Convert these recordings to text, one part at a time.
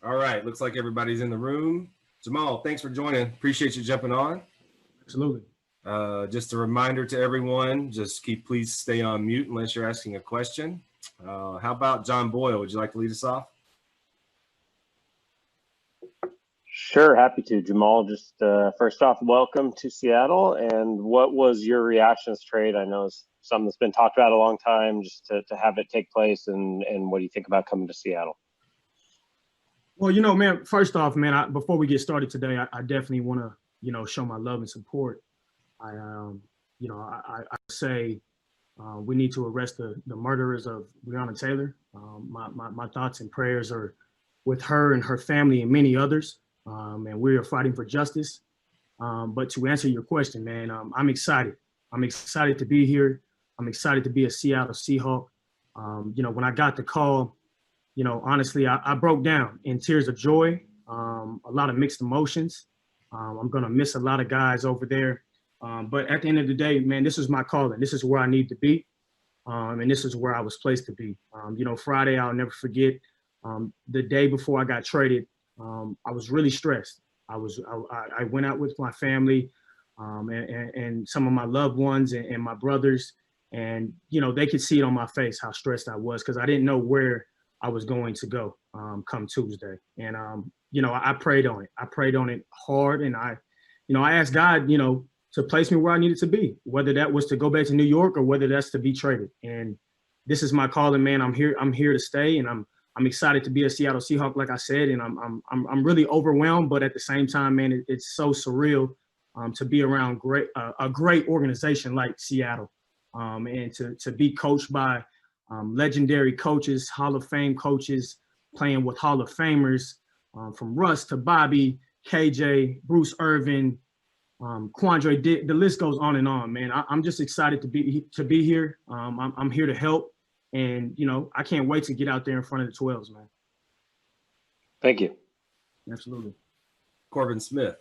All right, looks like everybody's in the room. Jamal, thanks for joining. Appreciate you jumping on. Absolutely. Just a reminder to everyone, please stay on mute unless you're asking a question. How about John Boyle? Would you like to lead us off? Sure, happy to. Jamal, just first off, welcome to Seattle. And what was your reaction to this trade? I know it's something that's been talked about a long time, just to have it take place. And what do you think about coming to Seattle? Well, man, first off, man, before we get started today, I definitely want to, show my love and support. I say we need to arrest the murderers of Breonna Taylor. My thoughts and prayers are with her and her family and many others. And we are fighting for justice. But to answer your question, man, I'm excited. I'm excited to be here. I'm excited to be a Seattle Seahawk. When I got the call, honestly, I broke down in tears of joy, a lot of mixed emotions. I'm going to miss a lot of guys over there. But at the end of the day, man, this is my calling. This is where I need to be. And this is where I was placed to be. Friday, I'll never forget, the day before I got traded, I was really stressed. I went out with my family and some of my loved ones and my brothers. And, they could see it on my face how stressed I was because I didn't know where I was going to go come Tuesday. And, I prayed on it. I prayed on it hard. And I asked God, to place me where I needed to be, whether that was to go back to New York or whether that's to be traded. And this is my calling, man. I'm here to stay. And I'm excited to be a Seattle Seahawk, like I said, and I'm really overwhelmed. But at the same time, man, it's so surreal to be around a great organization like Seattle, and to be coached by legendary coaches, Hall of Fame coaches, playing with Hall of Famers, from Russ to Bobby, KJ, Bruce Irvin, Quandre Dick. The list goes on and on, man. I'm just excited to be here. I'm here to help. And, I can't wait to get out there in front of the 12s, man. Thank you. Absolutely. Corbin Smith.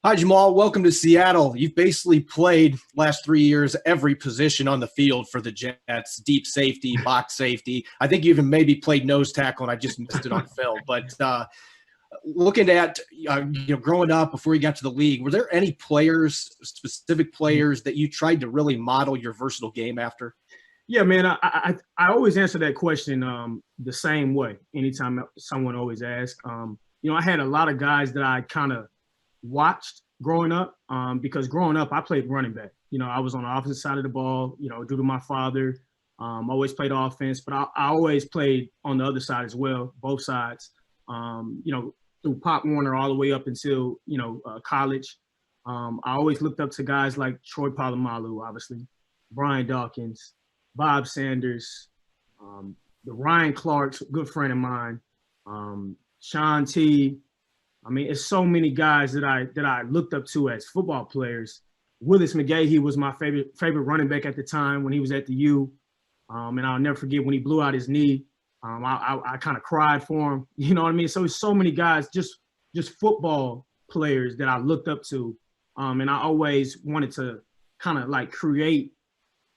Hi, Jamal. Welcome to Seattle. You've basically played last 3 years every position on the field for the Jets, deep safety, box safety. I think you even maybe played nose tackle, and I just missed it on film. But looking at growing up before you got to the league, were there any specific players that you tried to really model your versatile game after? Yeah, man, I always answer that question the same way. Anytime someone always asks, I had a lot of guys that I kind of watched growing up because growing up I played running back. I was on the opposite side of the ball, due to my father. Always played offense, but I always played on the other side as well, both sides. Through Pop Warner all the way up until college. I always looked up to guys like Troy Polamalu, obviously, Brian Dawkins, Bob Sanders, the Ryan Clark's a good friend of mine, Sean T. I mean, it's so many guys that I looked up to as football players. Willis McGahee was my favorite running back at the time when he was at the U. And I'll never forget when he blew out his knee. I kind of cried for him. You know what I mean? So it's so many guys, just football players that I looked up to. And I always wanted to kind of like create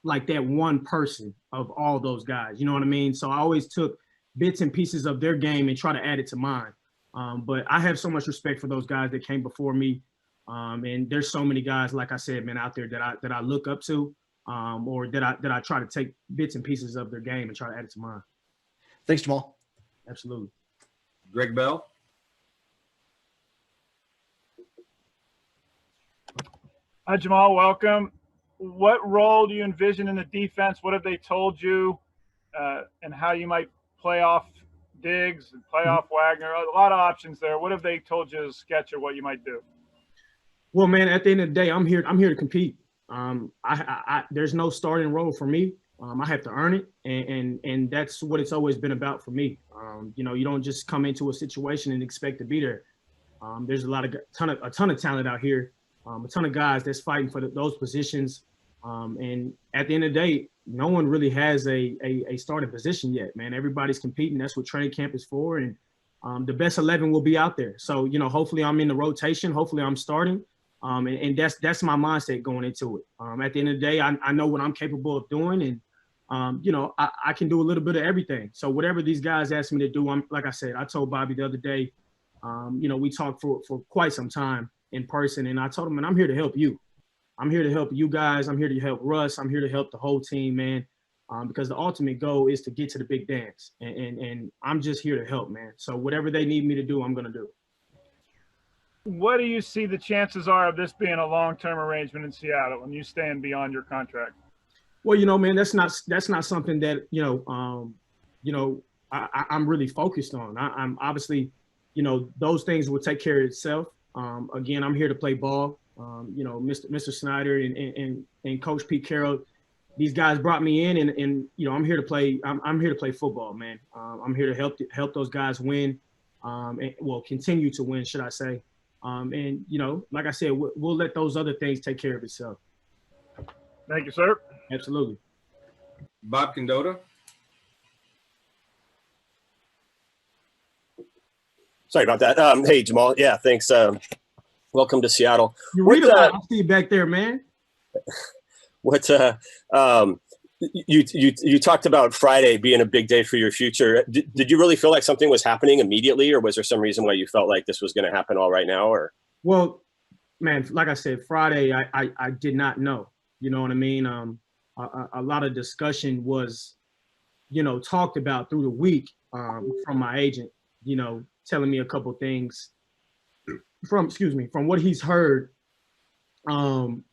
like that one person of all those guys, you know what I mean? So I always took bits and pieces of their game and try to add it to mine. But I have so much respect for those guys that came before me. And there's so many guys, like I said, man, out there that I look up to, or that I try to take bits and pieces of their game and try to add it to mine. Thanks, Jamal. Absolutely. Greg Bell. Hi, Jamal. Welcome. What role do you envision in the defense? What have they told you, and how you might play off Diggs and play off Wagner? A lot of options there. What have they told you as a sketch or what you might do? Well, man, at the end of the day, I'm here to compete. There's no starting role for me. I have to earn it, and that's what it's always been about for me. You don't just come into a situation and expect to be there. There's a ton of talent out here, a ton of guys that's fighting for those positions. And at the end of the day, no one really has a starting position yet, man. Everybody's competing. That's what training camp is for, and the best 11 will be out there. So hopefully I'm in the rotation. Hopefully I'm starting. And that's my mindset going into it. At the end of the day, I know what I'm capable of doing, and you know, I can do a little bit of everything. So whatever these guys ask me to do, like I said, I told Bobby the other day, you know, we talked for quite some time in person, and I told him, man, I'm here to help you. I'm here to help you guys. I'm here to help Russ. I'm here to help the whole team, man, because the ultimate goal is to get to the big dance, and I'm just here to help, man. So whatever they need me to do, I'm going to do. What do you see the chances are of this being a long-term arrangement in Seattle when you stand beyond your contract? Well, you know, man, that's not something that, I'm really focused on. I'm obviously, you know, those things will take care of itself. Again, I'm here to play ball. You know, Mr. Snyder and Coach Pete Carroll, these guys brought me in, and you know, I'm here to play. I'm here to play football, man. I'm here to help those guys win, and well, continue to win, should I say? And you know, like I said, we'll let those other things take care of itself. Thank you, sir. Absolutely. Bob Condotta. Sorry about that. Hey, Jamal. Yeah, thanks. Welcome to Seattle. You read a lot. I see you back there, man. You talked about Friday being a big day for your future. Did you really feel like something was happening immediately, or was there some reason why you felt like this was going to happen all right now? Or well, man, like I said, Friday, I did not know. You know what I mean? A lot of discussion was, you know, talked about through the week from my agent, you know, telling me a couple things from what he's heard. And,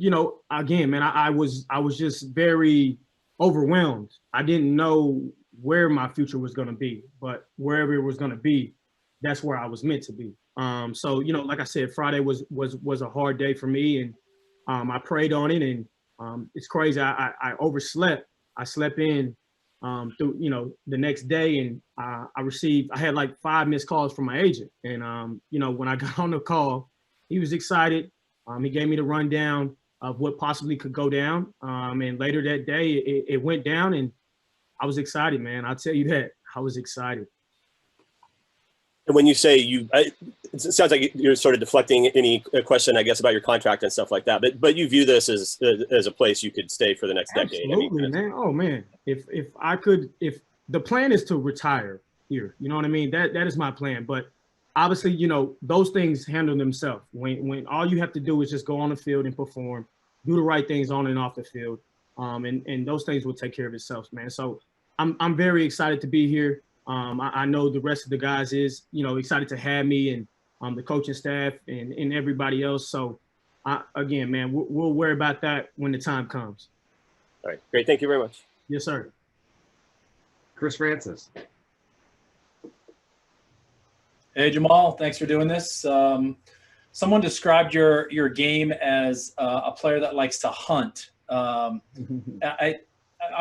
you know, again, man, I was just very overwhelmed. I didn't know where my future was going to be, but wherever it was going to be, that's where I was meant to be. So, you know, like I said, Friday was a hard day for me, and I prayed on it, and it's crazy. I overslept. I slept in through, you know, the next day, and I had like 5 missed calls from my agent. And, you know, when I got on the call, he was excited. He gave me the rundown of what possibly could go down. And later that day, it went down, and I was excited, man. I'll tell you that. I was excited. and when you say it sounds like you're sort of deflecting any question, I guess, about your contract and stuff like that. But you view this as a place you could stay for the next decade. Absolutely, man. Oh man, if the plan is to retire here, you know what I mean? That is my plan. But obviously, you know, those things handle themselves. When all you have to do is just go on the field and perform, do the right things on and off the field, and those things will take care of itself, man. So I'm very excited to be here. I know the rest of the guys is, you know, excited to have me, and the coaching staff and everybody else. So again, man, we'll worry about that when the time comes. All right, great. Thank you very much. Yes, sir. Chris Francis. Hey, Jamal, thanks for doing this. Someone described your game as a player that likes to hunt. I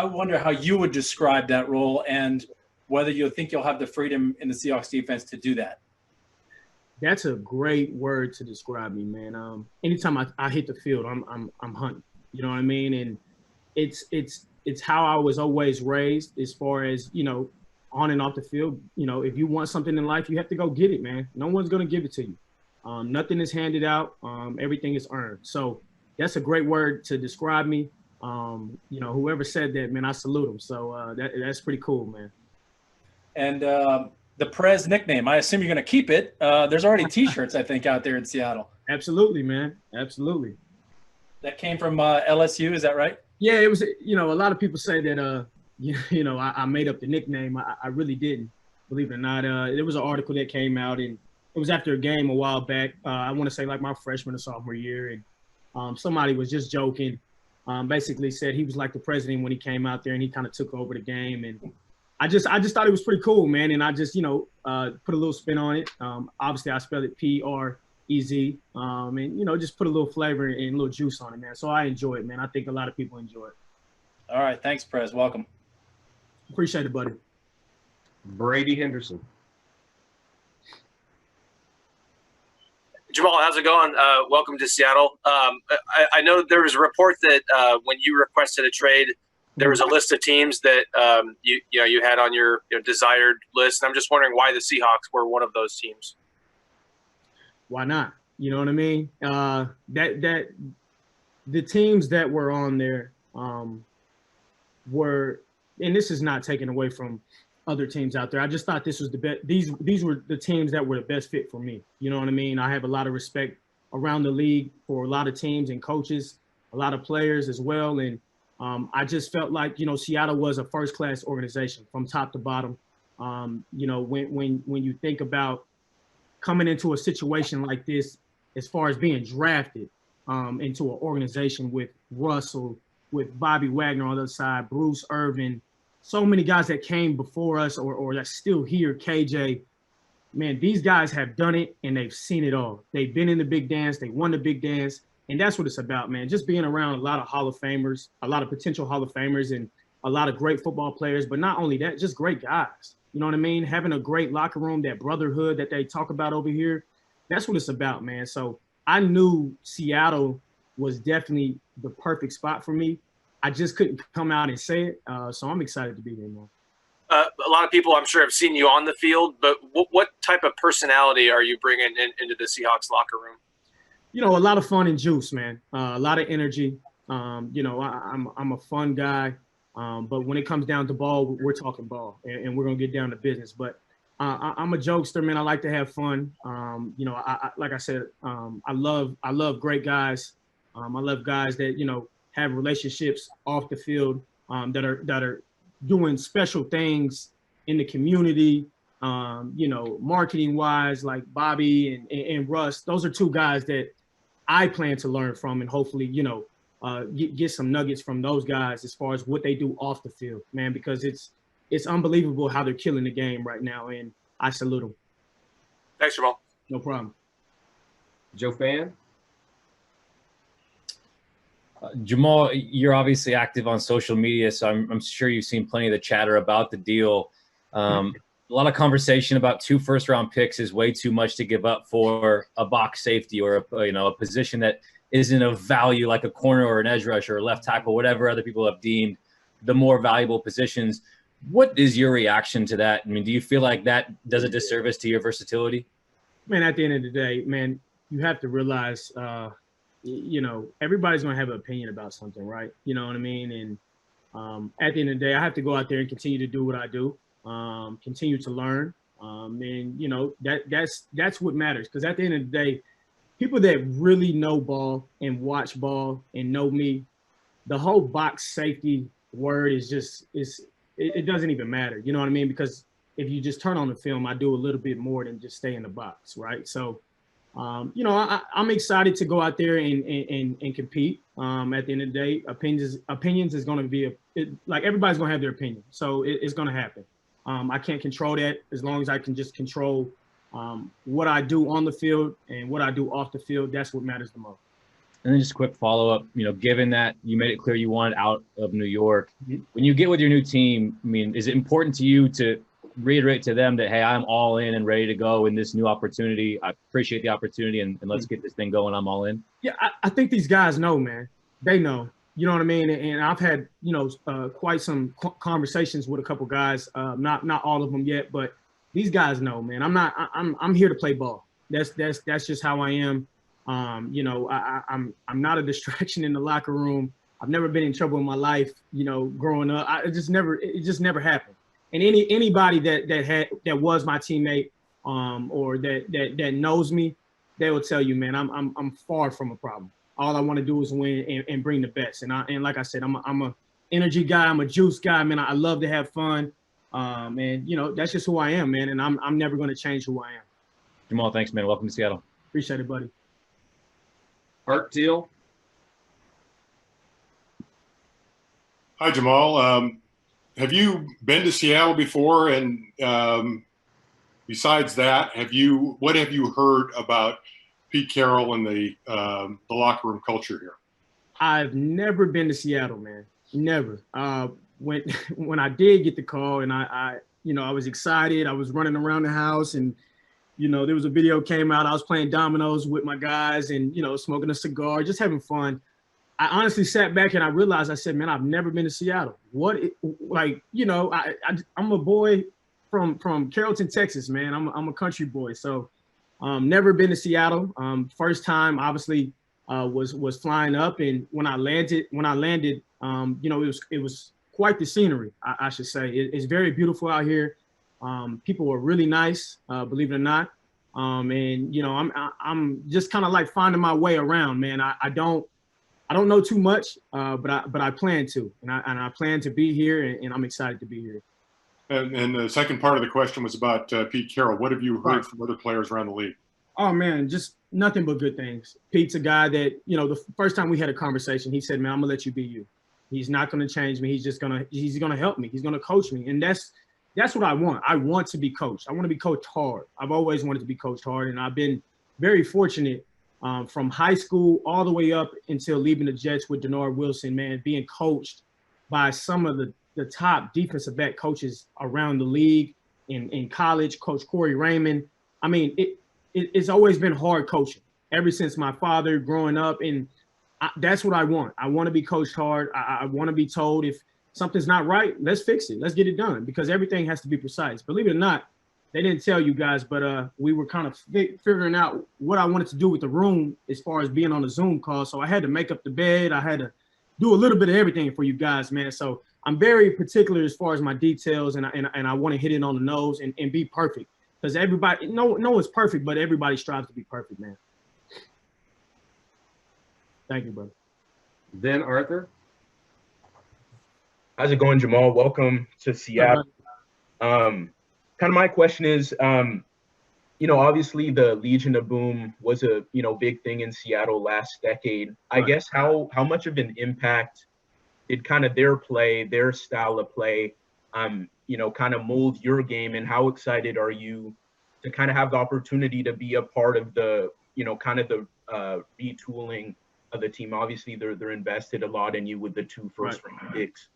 wonder how you would describe that role, and whether you think you'll have the freedom in the Seahawks defense to do that. That's a great word to describe me, man. Anytime I hit the field, I'm hunting. You know what I mean? And it's how I was always raised, as far as, you know, on and off the field. You know, if you want something in life, you have to go get it, man. No one's gonna give it to you. Nothing is handed out. Everything is earned. So that's a great word to describe me. You know, whoever said that, man, I salute them. So that's pretty cool, man. And the Prez nickname, I assume you're going to keep it. There's already T-shirts, I think, out there in Seattle. Absolutely, man. Absolutely. That came from LSU, is that right? Yeah, it was. You know, a lot of people say that, you know, I made up the nickname. I really didn't, believe it or not. There was an article that came out, and it was after a game a while back. I want to say like my freshman or sophomore year, and somebody was just joking. Basically said he was like the president when he came out there, and he kind of took over the game. And I just thought it was pretty cool, man. And I just, you know, put a little spin on it. Obviously, I spelled it P-R-E-Z. And, you know, just put a little flavor and a little juice on it, man. So I enjoy it, man. I think a lot of people enjoy it. All right. Thanks, Prez. Welcome. Appreciate it, buddy. Brady Henderson. Jamal, how's it going? Welcome to Seattle. I know there was a report that when you requested a trade, there was a list of teams that you had on your desired list. And I'm just wondering why the Seahawks were one of those teams. Why not? You know what I mean? That the teams that were on there, were, and this is not taken away from other teams out there. I just thought this was the best. These were the teams that were the best fit for me. You know what I mean? I have a lot of respect around the league for a lot of teams and coaches, a lot of players as well. And I just felt like, Seattle was a first-class organization from top to bottom. When you think about coming into a situation like this, as far as being drafted into an organization with Russell, with Bobby Wagner on the other side, Bruce Irvin, so many guys that came before us or that's still here, KJ, man, these guys have done it and they've seen it all. They've been in the big dance, they won the big dance, and that's what it's about, man. Just being around a lot of Hall of Famers, a lot of potential Hall of Famers, and a lot of great football players, but not only that, just great guys. You know what I mean? Having a great locker room, that brotherhood that they talk about over here, that's what it's about, man. So I knew Seattle was definitely the perfect spot for me. I just couldn't come out and say it, so I'm excited to be here, man. A lot of people, I'm sure, have seen you on the field, but what type of personality are you bringing into the Seahawks locker room? A lot of fun and juice, man. A lot of energy. I'm a fun guy, but when it comes down to ball, we're talking ball, and we're gonna get down to business. But I'm a jokester, man. I like to have fun. Like I said, I love great guys. I love guys that have relationships off the field that are doing special things in the community, marketing wise, like Bobby and Russ. Those are two guys that I plan to learn from and hopefully, get some nuggets from those guys as far as what they do off the field, man, because it's unbelievable how they're killing the game right now. And I salute them. Thanks, Jamal. No problem. Joe Fan? Jamal, you're obviously active on social media, so I'm sure you've seen plenty of the chatter about the deal. A lot of conversation about 2 first-round picks is way too much to give up for a box safety or a position that isn't of value, like a corner or an edge rusher or a left tackle, whatever other people have deemed the more valuable positions. What is your reaction to that? I mean, do you feel like that does a disservice to your versatility? Man, at the end of the day, man, you have to realize everybody's going to have an opinion about something, right? You know what I mean? And at the end of the day, I have to go out there and continue to do what I do, continue to learn. And, that's what matters. Because at the end of the day, people that really know ball and watch ball and know me, the whole box safety word it doesn't even matter. You know what I mean? Because if you just turn on the film, I do a little bit more than just stay in the box, right? So, I'm excited to go out there and compete. At the end of the day, opinions is going to be like everybody's going to have their opinion, so it's going to happen. I can't control that as long as I can just control what I do on the field and what I do off the field. That's what matters the most. And then just a quick follow-up, given that you made it clear you wanted out of New York, when you get with your new team, I mean, is it important to you to reiterate to them that, hey, I'm all in and ready to go in this new opportunity. I appreciate the opportunity and let's get this thing going. I'm all in. Yeah, I think these guys know, man. They know. You know what I mean? And I've had, quite some conversations with a couple guys, not all of them yet, but these guys know, man. I'm here to play ball. That's just how I am. I'm not a distraction in the locker room. I've never been in trouble in my life, growing up. It just never happened. And anybody that was my teammate, or that knows me, they will tell you, man, I'm far from a problem. All I want to do is win and bring the best. And like I said, I'm a energy guy. I'm a juice guy, man. I love to have fun. And that's just who I am, man. And I'm never going to change who I am. Jamal, thanks, man. Welcome to Seattle. Appreciate it, buddy. Art Teal? Hi, Jamal. Have you been to Seattle before? And besides that, what have you heard about Pete Carroll and the locker room culture here? I've never been to Seattle, man. Never. When I did get the call, and I was excited. I was running around the house, and there was a video came out. I was playing dominoes with my guys, and smoking a cigar, just having fun. I honestly sat back and I realized, I said, man, I've never been to Seattle. I'm a boy from Carrollton, Texas, man. I'm a country boy. So never been to Seattle. First time, obviously, was flying up. And when I landed, it was quite the scenery, I should say. It's very beautiful out here. People are really nice, believe it or not. And you know, I'm just kind of like finding my way around, man. I don't know too much, but I plan to, and I plan to be here, and I'm excited to be here. And the second part of the question was about Pete Carroll. What have you heard from other players around the league? Oh man, just nothing but good things. Pete's a guy that, you know, the first time we had a conversation, he said, "Man, I'm gonna let you be you. He's not gonna change me. He's gonna help me. He's gonna coach me." And that's what I want. I want to be coached. I want to be coached hard. I've always wanted to be coached hard, and I've been very fortunate from high school all the way up until leaving the Jets with Denard Wilson, man, being coached by some of the top defensive back coaches around the league in college, Coach Corey Raymond. I mean, it's always been hard coaching ever since my father growing up. And that's what I want. I want to be coached hard. I want to be told if something's not right, let's fix it. Let's get it done, because everything has to be precise. Believe it or not, they didn't tell you guys, but we were kind of figuring out what I wanted to do with the room as far as being on a Zoom call. So I had to make up the bed. I had to do a little bit of everything for you guys, man. So I'm very particular as far as my details, and I want to hit it on the nose and be perfect. Because everybody, no one's perfect, but everybody strives to be perfect, man. Thank you, brother. Then Arthur. How's it going, Jamal? Welcome to Seattle. Kind of my question is, you know, obviously the Legion of Boom was a, you know, big thing in Seattle last decade. I guess how much of an impact did kind of their play, their style of play, you know, kind of mold your game, and how excited are you to kind of have the opportunity to be a part of the, you know, kind of the retooling of the team? Obviously, they're invested a lot in you with the 2 first-round picks.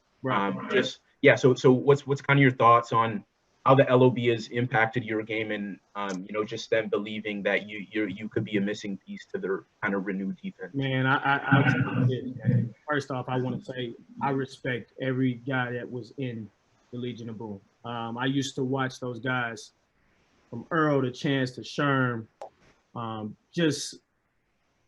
Just yeah. So what's kind of your thoughts on how the LOB has impacted your game, and you know, just them believing that you could be a missing piece to their kind of renewed defense? Man, first off, I want to say I respect every guy that was in the Legion of Boom. I used to watch those guys from Earl to Chance to Sherm, just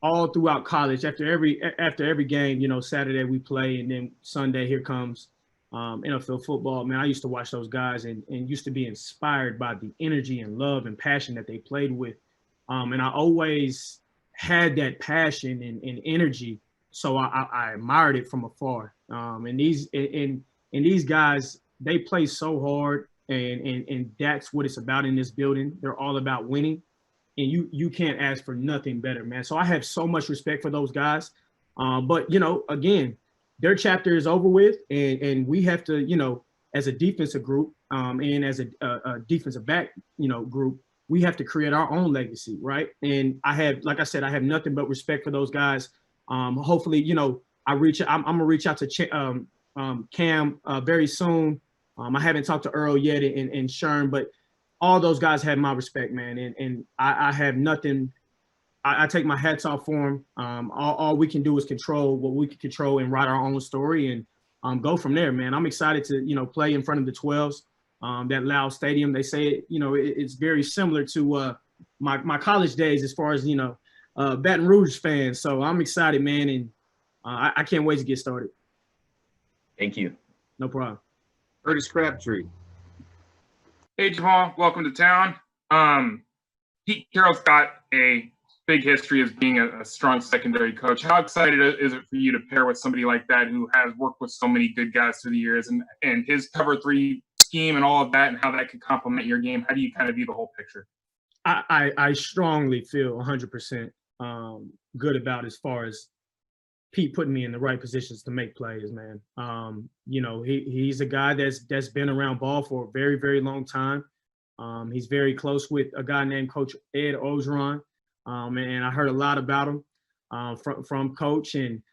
all throughout college. After every game, you know, Saturday we play, and then Sunday here comes NFL football. Man, I used to watch those guys and used to be inspired by the energy and love and passion that they played with. And I always had that passion and energy, so I admired it from afar. And these guys, they play so hard, and that's what it's about in this building. They're all about winning, and you can't ask for nothing better, man. So I have so much respect for those guys. But, you know, again, their chapter is over with, and we have to, you know, as a defensive group and as a defensive back, you know, group, we have to create our own legacy, right? And like I said, I have nothing but respect for those guys. Hopefully, you know, I'm gonna reach out to Cam very soon. I haven't talked to Earl yet and Sherm, but all those guys have my respect, man. And I have nothing. I take my hats off for them. All we can do is control what we can control and write our own story and go from there, man. I'm excited to, you know, play in front of the 12s, that loud stadium. They say, you know, it's very similar to my college days as far as, you know, Baton Rouge fans. So I'm excited, man, and I can't wait to get started. Thank you. No problem. Curtis Crabtree. Hey, Jamal, welcome to town. Pete Carroll's got a big history as being a strong secondary coach. How excited is it for you to pair with somebody like that who has worked with so many good guys through the years, and his cover 3 scheme and all of that, and how that could complement your game? How do you kind of view the whole picture? I strongly feel 100% good about as far as Pete putting me in the right positions to make plays, man. You know, he's a guy that's been around ball for a very, very long time. He's very close with a guy named Coach Ed Ogeron. And I heard a lot about him from Coach. And,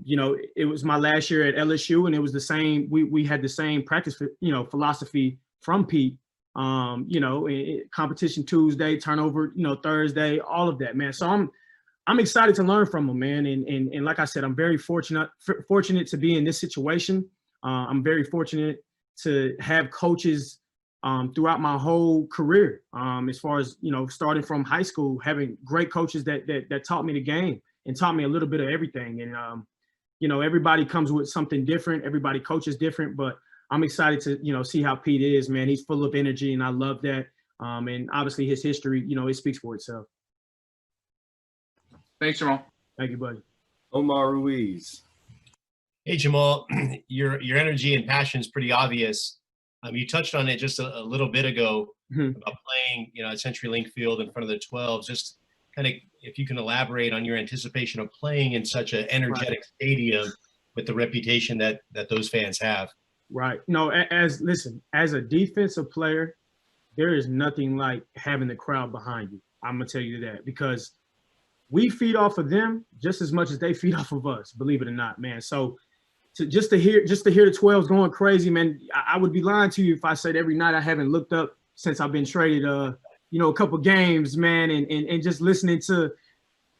you know, it was my last year at LSU, and it was the same. We had the same practice, you know, philosophy from Pete. You know, competition Tuesday, turnover, you know, Thursday, all of that, man. So I'm excited to learn from him, man. And like I said, I'm very fortunate to be in this situation. I'm very fortunate to have coaches throughout my whole career, as far as, you know, starting from high school, having great coaches that taught me the game and taught me a little bit of everything. And, you know, everybody comes with something different. Everybody coaches different, but I'm excited to, you know, see how Pete is, man. He's full of energy, and I love that. And obviously his history, you know, it speaks for itself. Thanks, Jamal. Thank you, buddy. Omar Ruiz. Hey, Jamal, your energy and passion is pretty obvious. You touched on it just a little bit ago about playing, you know, at CenturyLink Field in front of the 12s. Just kind of, if you can elaborate on your anticipation of playing in such an energetic stadium with the reputation that those fans have. Right. No, listen, as a defensive player, there is nothing like having the crowd behind you. I'm gonna tell you that, because we feed off of them just as much as they feed off of us, believe it or not, man. So just to hear the 12s going crazy, man, I would be lying to you if I said every night I haven't looked up since I've been traded, you know, a couple games, man, and just listening to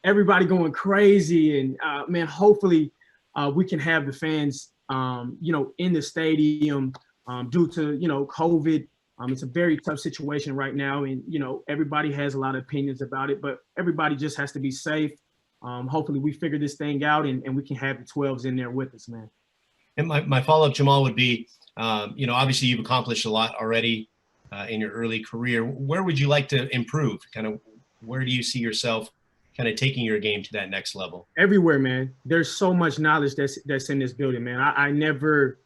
everybody going crazy. And man, hopefully we can have the fans, you know, in the stadium due to, you know, COVID. It's a very tough situation right now, and, you know, everybody has a lot of opinions about it, but everybody just has to be safe. Hopefully we figure this thing out, and we can have the 12s in there with us, man. And my follow-up, Jamal, would be, you know, obviously you've accomplished a lot already in your early career. Where would you like to improve? Kind of where do you see yourself kind of taking your game to that next level? Everywhere, man. There's so much knowledge that's in this building, man. I never,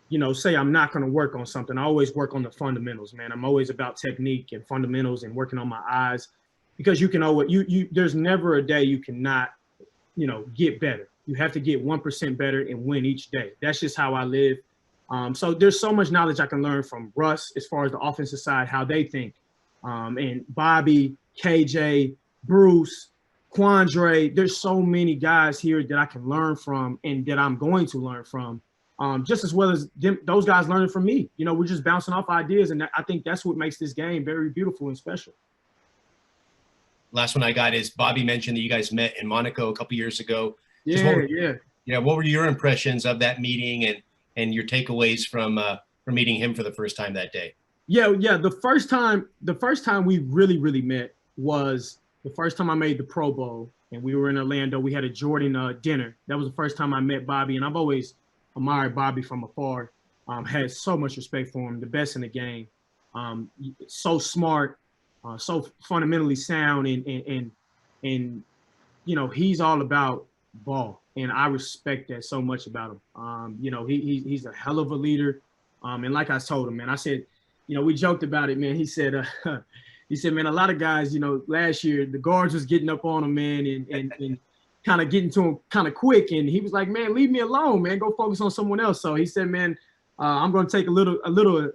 you know, say I'm not going to work on something. I always work on the fundamentals, man. I'm always about technique and fundamentals and working on my eyes, because you can always, there's never a day you cannot, you know, get better. You have to get 1% better and win each day. That's just how I live. So there's so much knowledge I can learn from Russ as far as the offensive side, how they think. And Bobby, KJ, Bruce, Quandre, there's so many guys here that I can learn from and that I'm going to learn from, just as well as those guys learning from me. You know, we're just bouncing off ideas, and I think that's what makes this game very beautiful and special. Last one I got is Bobby mentioned that you guys met in Monaco a couple years ago. Yeah. What were your impressions of that meeting and your takeaways from meeting him for the first time that day? Yeah. The first time we really met was the first time I made the Pro Bowl, and we were in Orlando. We had a Jordan dinner. That was the first time I met Bobby, and I've always admired Bobby from afar. Had so much respect for him, the best in the game. So smart, so fundamentally sound, and you know, he's all about ball, and I respect that so much about him. You know, he's a hell of a leader, and like I told him, man, I said, you know, we joked about it, man. He said, man, a lot of guys, you know, last year the guards was getting up on him, man, and kind of getting to him kind of quick, and he was like, man, leave me alone, man, go focus on someone else. So he said, man, I'm going to take a little,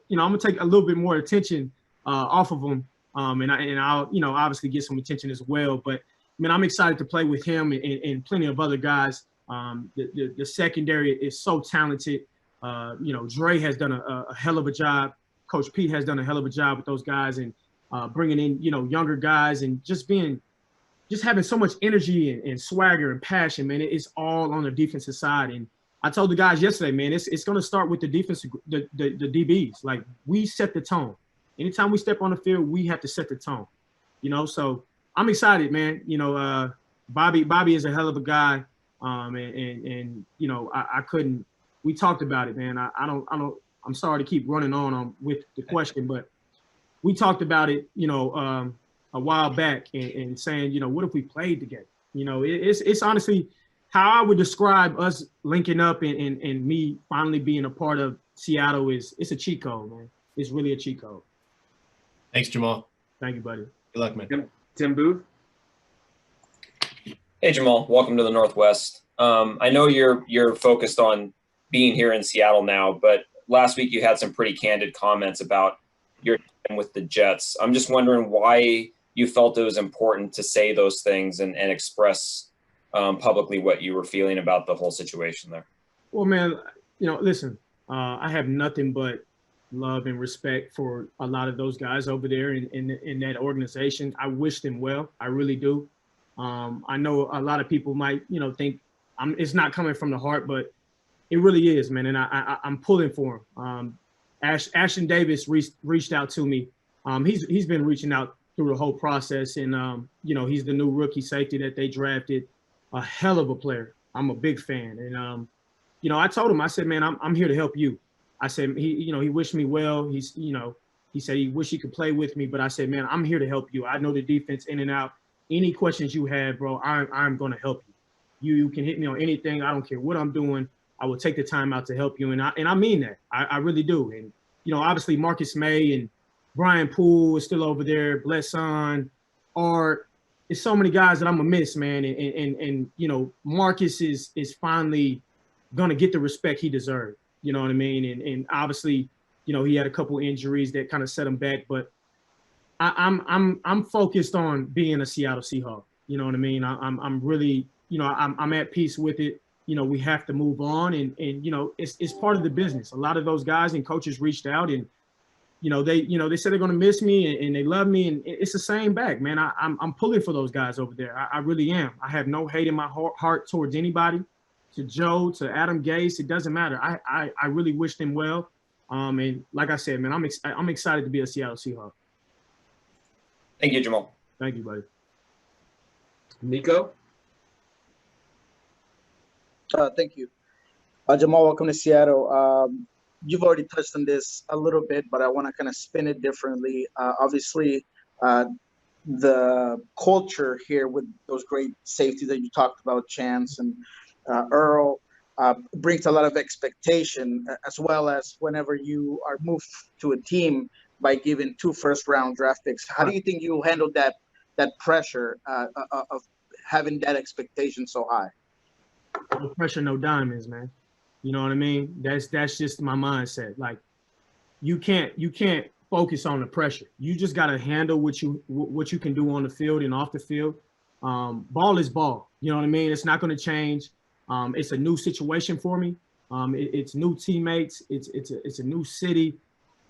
you know, I'm going to take a little bit more attention off of him, and I'll, you know, obviously get some attention as well. But man, I'm excited to play with him and plenty of other guys. The secondary is so talented. You know, Dre has done a hell of a job. Coach Pete has done a hell of a job with those guys, and bringing in, you know, younger guys, and just having so much energy and swagger and passion, man. It's all on the defensive side. And I told the guys yesterday, man, it's going to start with the defensive, the DBs. Like, we set the tone. Anytime we step on the field, we have to set the tone, you know? So I'm excited, man. You know, Bobby is a hell of a guy. And you know, I couldn't, we talked about it, man. I'm sorry to keep running on with the question, but we talked about it, you know, a while back, and saying, you know, what if we played together? You know, it's honestly how I would describe us linking up and me finally being a part of Seattle it's a cheat code, man. It's really a cheat code. Thanks, Jamal. Thank you, buddy. Good luck, man. Tim Booth. Hey, Jamal, welcome to the Northwest. I know you're focused on being here in Seattle now, but last week you had some pretty candid comments about your time with the Jets. I'm just wondering why you felt it was important to say those things and express publicly what you were feeling about the whole situation there. Well, man, you know, listen, I have nothing but love and respect for a lot of those guys over there in that organization. I wish them well. I really do. I know a lot of people might, you know, think it's not coming from the heart, but it really is, man. And I'm pulling for him. Ashton Davis reached out to me. He's been reaching out through the whole process, and you know, he's the new rookie safety that they drafted. A hell of a player, I'm a big fan. And you know, I told him, I said, man, I'm here to help you. I said, he wished me well. He said he wished he could play with me, but I said, man, I'm here to help you. I know the defense in and out. Any questions you have, bro, I'm going to help you. You can hit me on anything. I don't care what I'm doing. I will take the time out to help you. And I mean that. I really do. And, you know, obviously Marcus May and Brian Poole is still over there. Blesson, Art. It's so many guys that I'm going to miss, man. And you know, Marcus is finally going to get the respect he deserved. You know what I mean? And obviously, you know, he had a couple injuries that kind of set him back, but I'm focused on being a Seattle Seahawk. You know what I mean? I'm really, you know, I'm at peace with it. You know, we have to move on, and you know, it's part of the business. A lot of those guys and coaches reached out, and you know, they said they're going to miss me and they love me, and it's the same back, man. I'm pulling for those guys over there. I really am. I have no hate in my heart towards anybody. To Joe, to Adam Gase, it doesn't matter. I really wish them well. And like I said, man, I'm excited to be a Seattle Seahawk. Thank you, Jamal. Thank you, buddy. Nico? Thank you. Jamal, welcome to Seattle. You've already touched on this a little bit, but I want to kind of spin it differently. Obviously, the culture here with those great safeties that you talked about, Chance and Earl, brings a lot of expectation, as well as whenever you are moved to a team by giving 2 first-round draft picks. How do you think you handle that pressure of having that expectation so high? No pressure, no diamonds, man. You know what I mean? That's just my mindset. Like, you can't focus on the pressure. You just got to handle what you can do on the field and off the field. Ball is ball. You know what I mean? It's not going to change. It's a new situation for me. It's new teammates. It's a new city.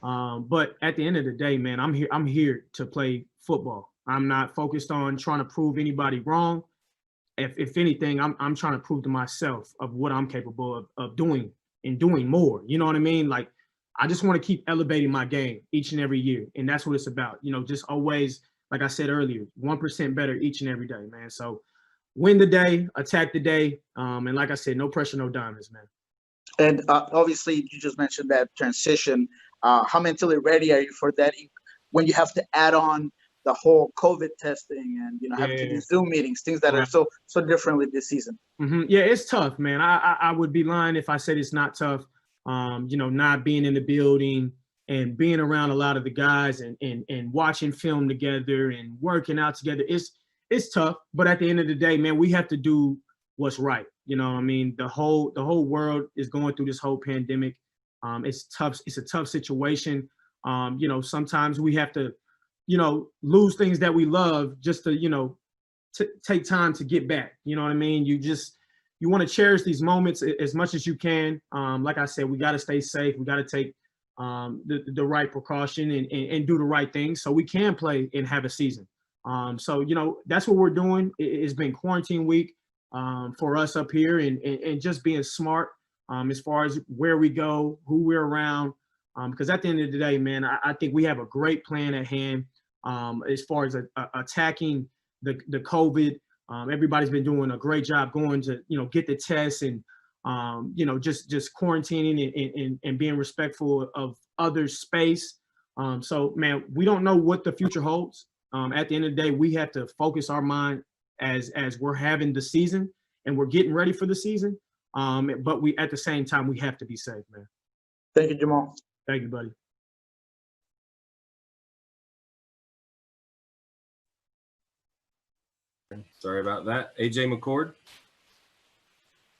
But at the end of the day, man, I'm here to play football. I'm not focused on trying to prove anybody wrong. If anything, I'm trying to prove to myself of what I'm capable of doing and doing more. You know what I mean? Like, I just want to keep elevating my game each and every year. And that's what it's about. You know, just always, like I said earlier, 1% better each and every day, man. So win the day, attack the day. And like I said, no pressure, no diamonds, man. And obviously, you just mentioned that transition. How mentally ready are you for that when you have to add on the whole COVID testing and, you know, having to do Zoom meetings, things that are so differently this season? Mm-hmm. Yeah, it's tough, man. I would be lying if I said it's not tough. You know, not being in the building and being around a lot of the guys and watching film together and working out together. It's tough, but at the end of the day, man, we have to do what's right. You know what I mean? The whole world is going through this whole pandemic. It's tough. It's a tough situation. You know, sometimes we have to, you know, lose things that we love just to, you know, take time to get back. You know what I mean? You want to cherish these moments as much as you can. Like I said, we got to stay safe. We got to take the right precaution and do the right things so we can play and have a season. So, you know, that's what we're doing. It's been quarantine week for us up here and just being smart as far as where we go, who we're around. Because at the end of the day, man, I think we have a great plan at hand as far as attacking the COVID. Everybody's been doing a great job going to, you know, get the tests and, you know, just quarantining and being respectful of others' space. So, man, we don't know what the future holds. At the end of the day, we have to focus our mind as we're having the season and we're getting ready for the season. But we, at the same time, we have to be safe, man. Thank you, Jamal. Thank you, buddy. Sorry about that. AJ McCord.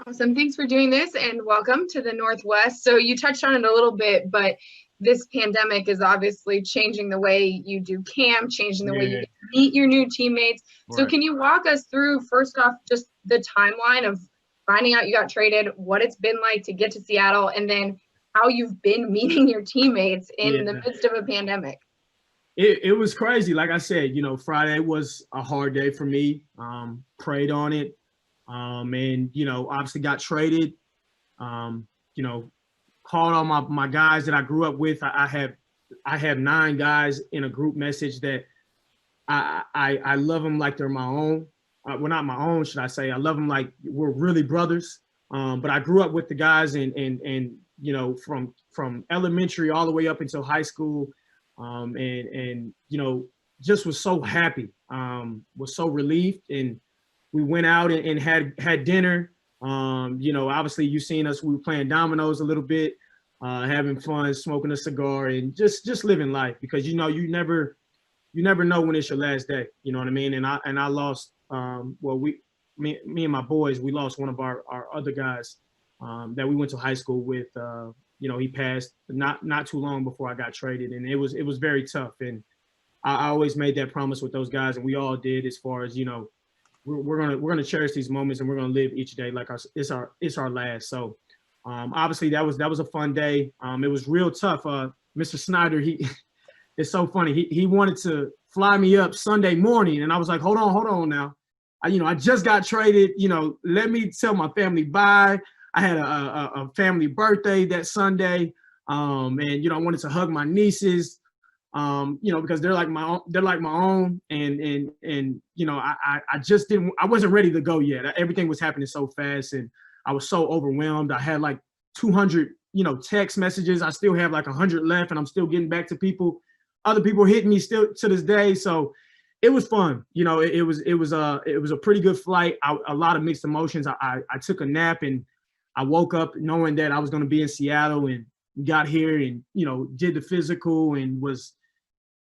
Awesome. Thanks for doing this and welcome to the Northwest. So you touched on it a little bit, but this pandemic is obviously changing the way you do camp, changing the way you meet your new teammates. Right. So can you walk us through, first off, just the timeline of finding out you got traded, what it's been like to get to Seattle, and then how you've been meeting your teammates in the midst of a pandemic? It was crazy. Like I said, you know, Friday was a hard day for me. Prayed on it. And, you know, obviously got traded. You know, called all my guys that I grew up with. I have 9 guys in a group message that I love them like they're my own. well, not my own, should I say. I love them like we're really brothers. But I grew up with the guys and you know, from elementary all the way up until high school. And you know, just was so happy, was so relieved. And we went out and had dinner. You know, obviously you've seen us, we were playing dominoes a little bit, having fun, smoking a cigar, and just living life, because, you know, you never know when it's your last day, you know what I mean? And I lost, well, me and my boys, we lost one of our other guys that we went to high school with. You know, he passed not too long before I got traded, and it was very tough. And I always made that promise with those guys, and we all did, as far as, you know, we're gonna cherish these moments, and we're gonna live each day like it's our last. So obviously that was a fun day. It was real tough. Mr. Snyder, it's so funny. He wanted to fly me up Sunday morning, and I was like, hold on now. I just got traded. You know, let me tell my family bye. I had a family birthday that Sunday, and you know, I wanted to hug my nieces, you know, because they're like my own, and you know, I wasn't ready to go yet. Everything was happening so fast, and I was so overwhelmed. I had like 200, you know, text messages. I still have like 100 left, and I'm still getting back to people. Other people hitting me still to this day. So it was fun. You know, it was a pretty good flight. A lot of mixed emotions. I took a nap, and I woke up knowing that I was going to be in Seattle, and got here, and, you know, did the physical, and was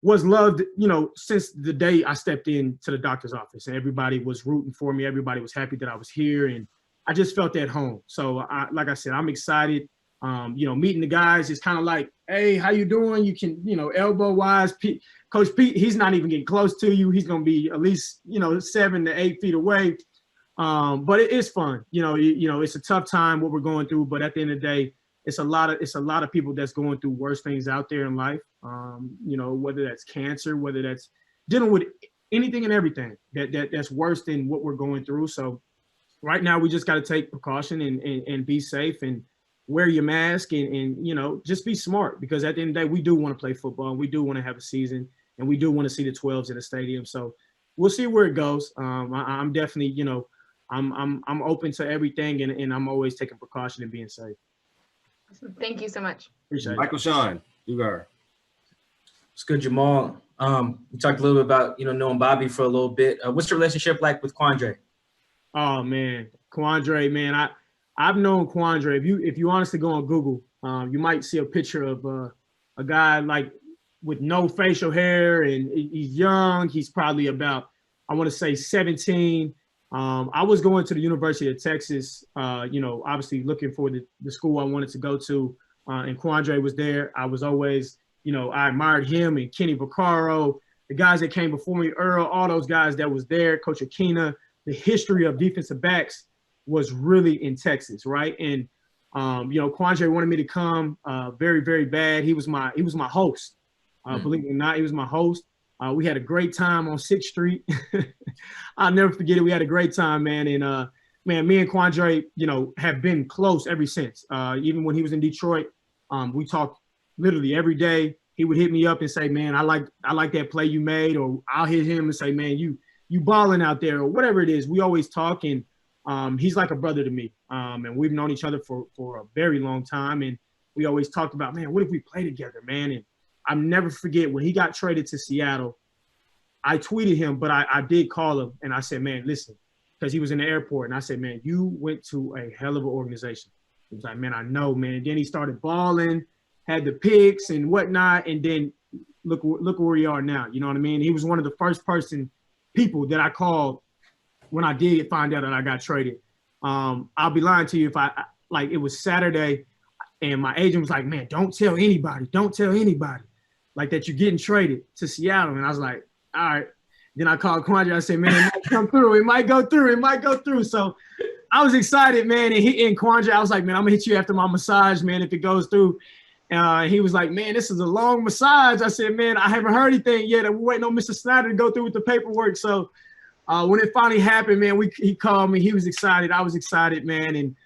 loved, you know, since the day I stepped into the doctor's office. And everybody was rooting for me. Everybody was happy that I was here, and I just felt at home. So like I said, I'm excited. You know, meeting the guys is kind of like, hey, how you doing? You can, you know, elbow wise, Coach Pete, he's not even getting close to you. He's going to be at least, you know, 7 to 8 feet away. But it is fun. You know, it's a tough time what we're going through, but at the end of the day, it's a lot of people that's going through worse things out there in life. You know, whether that's cancer, whether that's dealing with anything and everything that's worse than what we're going through. So right now we just got to take precaution and be safe, and wear your mask, and you know, just be smart, because at the end of the day, we do want to play football, and we do want to have a season, and we do want to see the 12s in the stadium. So we'll see where it goes. I'm definitely, you know, I'm open to everything, and I'm always taking precaution and being safe. Thank you so much. Appreciate it. Michael Sean, Dugar. It's good, Jamal. We talked a little bit about, you know, knowing Bobby for a little bit. What's your relationship like with Quandre? Oh man, Quandre, man, I've known Quandre. If you honestly go on Google, you might see a picture of a guy like with no facial hair, and he's young. He's probably about, I want to say 17. I was going to the University of Texas, you know, obviously looking for the school I wanted to go to, and Quandre was there. I was always, you know, I admired him and Kenny Vaccaro, the guys that came before me, Earl, all those guys that was there, Coach Akina. The history of defensive backs was really in Texas, right? And you know, Quandre wanted me to come very, very bad. He was my host. Believe it or not, he was my host. We had a great time on 6th Street. I'll never forget it. We had a great time, man. And man, me and Quandre, you know, have been close ever since. Even when he was in Detroit, we talked literally every day. He would hit me up and say, man, I like that play you made, or I'll hit him and say, man, you balling out there, or whatever it is. We always talk, and he's like a brother to me. And we've known each other for a very long time. And we always talked about, man, what if we play together, man? And I'll never forget when he got traded to Seattle, I tweeted him, but I did call him, and I said, man, listen, because he was in the airport. And I said, man, you went to a hell of an organization. He was like, man, I know, man. And then he started balling, had the picks and whatnot. And then look where we are now. You know what I mean? He was one of the first people that I called when I did find out that I got traded. I'll be lying to you if it was Saturday, and my agent was like, man, don't tell anybody like that you're getting traded to Seattle. And I was like, all right. Then I called Quandre. I said, man, it might come through. It might go through. So I was excited, man. And Quandre, I was like, man, I'm gonna hit you after my massage, man, if it goes through. He was like, man, this is a long massage. I said, man, I haven't heard anything yet. We're waiting on Mr. Snyder to go through with the paperwork. So when it finally happened, man, he called me. He was excited. I was excited, man. And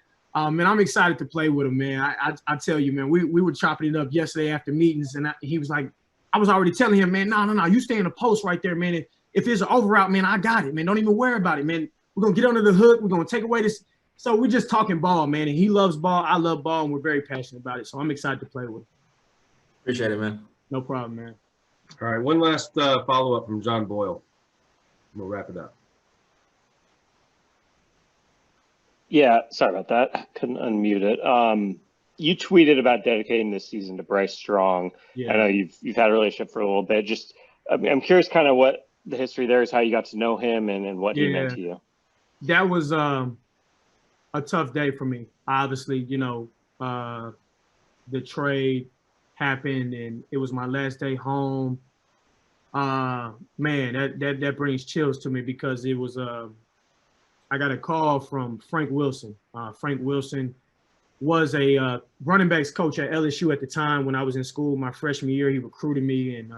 man, I'm excited to play with him, man. I tell you, man, we were chopping it up yesterday after meetings, and he was like, I was already telling him, man, no, you stay in the post right there, man. if it's an over route, man, I got it, man. Don't even worry about it, man. We're going to get under the hook. We're going to take away this. So we're just talking ball, man. And he loves ball. I love ball, and we're very passionate about it. So I'm excited to play with him. Appreciate it, man. No problem, man. All right, one last follow-up from John Boyle. We'll wrap it up. Yeah, sorry about that. Couldn't unmute it. You tweeted about dedicating this season to Bryce Strong. Yeah. I know you've had a relationship for a little bit. Just, I'm curious kind of what the history there is, how you got to know him and what he meant to you. That was a tough day for me. Obviously, you know, the trade happened and it was my last day home. Man, that brings chills to me because it was I got a call from Frank Wilson. Frank Wilson was a running backs coach at LSU at the time when I was in school. My freshman year, he recruited me and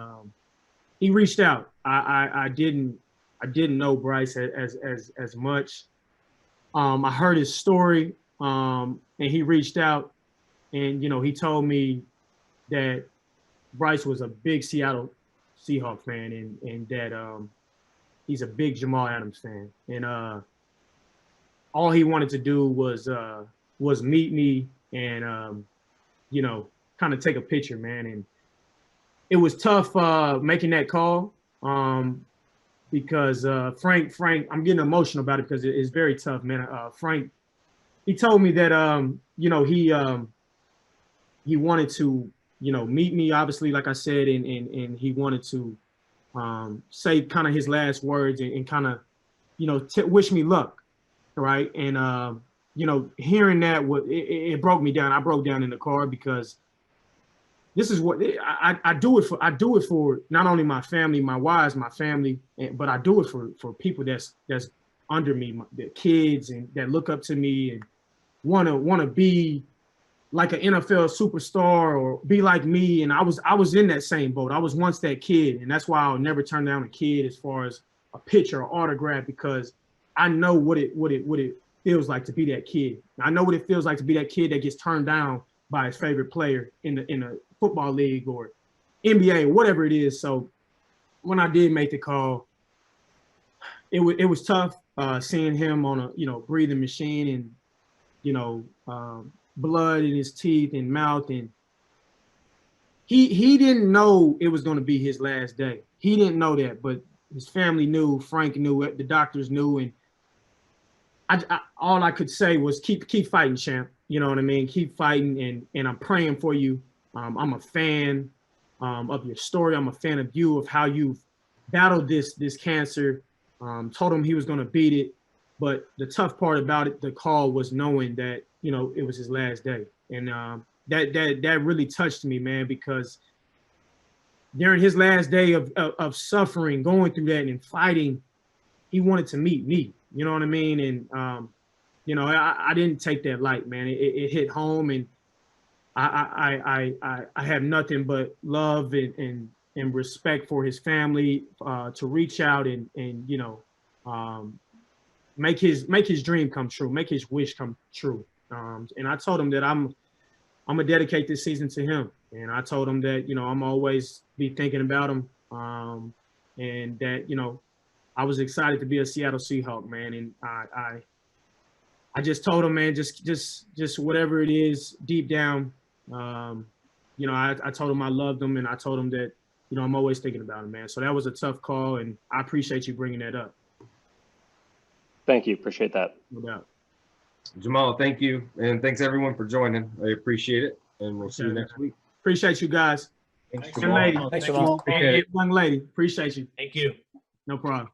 he reached out. I didn't know Bryce as much. I heard his story, and he reached out, and you know he told me that Bryce was a big Seattle Seahawks fan, and that he's a big Jamal Adams fan, and all he wanted to do was meet me and you know kind of take a picture, man. And it was tough making that call because Frank, I'm getting emotional about it because it's very tough, man. Frank, he told me that you know he wanted to meet me, obviously, like I said, and he wanted to say kind of his last words and kind of wish me luck, right? And hearing that it broke me down. I broke down in the car because this is what I do it for. I do it for not only my family, my wives, my family, but I do it for people that's under me, the kids, and that look up to me and want to be like an NFL superstar or be like me. And I was in that same boat. I was once that kid, and that's why I'll never turn down a kid as far as a picture or autograph, because I know what it feels like to be that kid. I know what it feels like to be that kid that gets turned down by his favorite player in a football league or NBA or whatever it is. So when I did make the call, it was tough seeing him on a breathing machine and blood in his teeth and mouth, and he didn't know it was going to be his last day. He didn't know that, but his family knew, Frank knew it, the doctors knew, and I all I could say was keep fighting, champ. You know what I mean? Keep fighting, and I'm praying for you. I'm a fan of your story. I'm a fan of you, of how you've battled this cancer. Told him he was going to beat it, but the tough part about it, the call, was knowing that it was his last day, and that really touched me, man, because during his last day of suffering, going through that and fighting, he wanted to meet me. You know what I mean? And I didn't take that light, man. It hit home, and I have nothing but love and respect for his family to reach out and make his dream come true, make his wish come true. And I told him that I'm gonna dedicate this season to him, and I told him that I'm always be thinking about him, and that I was excited to be a Seattle Seahawk, man. And I just told him, man, just whatever it is deep down, I told him I loved him, and I told him that I'm always thinking about him, man. So that was a tough call, and I appreciate you bringing that up. Thank you. Appreciate that. No doubt. Jamal, thank you. And thanks everyone for joining. I appreciate it. And we'll see you next week. Appreciate you guys. Thanks, Young lady. Thanks, Jamal. Young lady. Appreciate you. Thank you. No problem.